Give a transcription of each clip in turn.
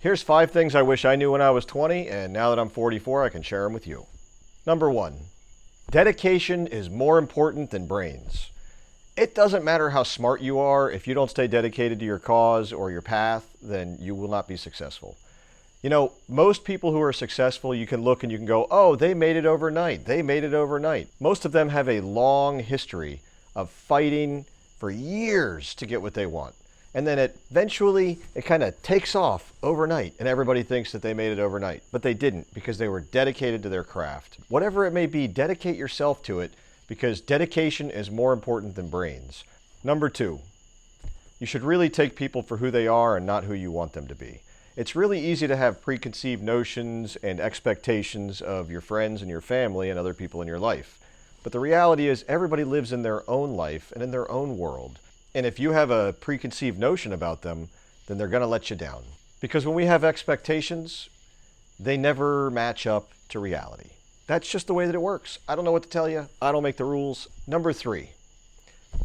Here's 5 things I wish I knew when I was 20, and now that I'm 44, I can share them with you. Number 1, dedication is more important than brains. It doesn't matter how smart you are, if you don't stay dedicated to your cause or your path, then you will not be successful. You know, most people who are successful, you can look and you can go, oh, they made it overnight. They made it overnight. Most of them have a long history of fighting for years to get what they want. And then eventually it kind of takes off overnight and everybody thinks that they made it overnight. But they didn't, because they were dedicated to their craft. Whatever it may be, dedicate yourself to it, because dedication is more important than brains. Number 2, you should really take people for who they are and not who you want them to be. It's really easy to have preconceived notions and expectations of your friends and your family and other people in your life. But the reality is everybody lives in their own life and in their own world. And if you have a preconceived notion about them, then they're going to let you down. Because when we have expectations, they never match up to reality. That's just the way that it works. I don't know what to tell you. I don't make the rules. Number 3,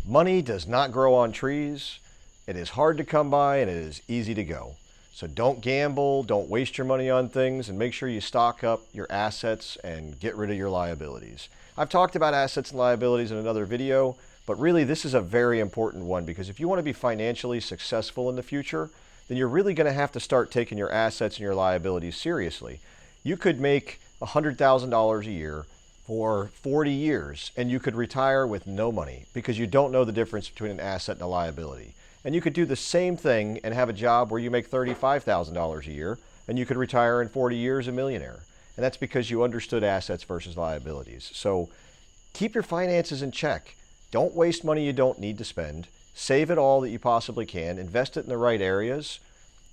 money does not grow on trees. It is hard to come by and it is easy to go. So don't gamble, don't waste your money on things, and make sure you stock up your assets and get rid of your liabilities. I've talked about assets and liabilities in another video, but really this is a very important one, because if you want to be financially successful in the future, then you're really going to have to start taking your assets and your liabilities seriously. You could make $100,000 a year for 40 years and you could retire with no money because you don't know the difference between an asset and a liability. And you could do the same thing and have a job where you make $35,000 a year and you could retire in 40 years a millionaire. And that's because you understood assets versus liabilities. So keep your finances in check. Don't waste money you don't need to spend. Save it all that you possibly can. Invest it in the right areas,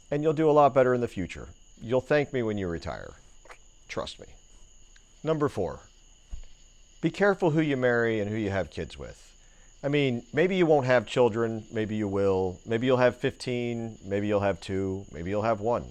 and you'll do a lot better in the future. You'll thank me when you retire. Trust me. Number 4, be careful who you marry and who you have kids with. I mean, maybe you won't have children, maybe you will. Maybe you'll have 15, maybe you'll have 2, maybe you'll have 1.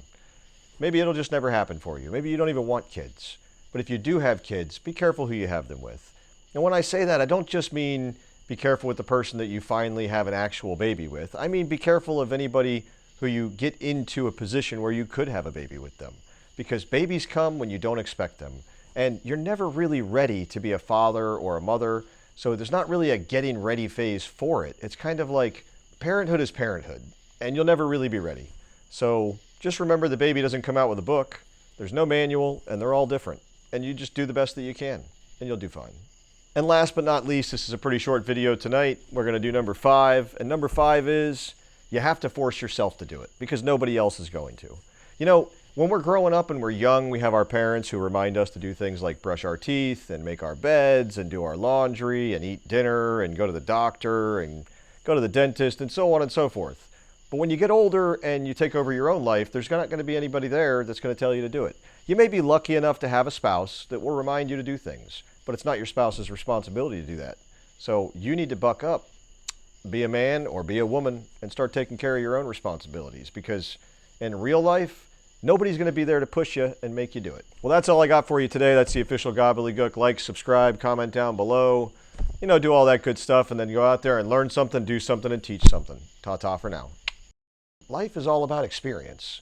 Maybe it'll just never happen for you. Maybe you don't even want kids. But if you do have kids, be careful who you have them with. And when I say that, I don't just mean be careful with the person that you finally have an actual baby with. I mean, be careful of anybody who you get into a position where you could have a baby with them. Because babies come when you don't expect them. And you're never really ready to be a father or a mother. So there's not really a getting ready phase for it. It's kind of like parenthood is parenthood. And you'll never really be ready. So just remember, the baby doesn't come out with a book. There's no manual, and they're all different. And you just do the best that you can, and you'll do fine. And last but not least, this is a pretty short video tonight. We're going to do number 5. And number 5 is you have to force yourself to do it because nobody else is going to. You know, when we're growing up and we're young, we have our parents who remind us to do things like brush our teeth and make our beds and do our laundry and eat dinner and go to the doctor and go to the dentist and so on and so forth. But when you get older and you take over your own life, there's not going to be anybody there that's going to tell you to do it. You may be lucky enough to have a spouse that will remind you to do things, but it's not your spouse's responsibility to do that. So you need to buck up, be a man or be a woman, and start taking care of your own responsibilities, because in real life, nobody's going to be there to push you and make you do it. Well, that's all I got for you today. That's the official Gobblygook. Like, subscribe, comment down below, do all that good stuff, and then go out there and learn something, do something, and teach something. Ta-ta for now. Life is all about experience.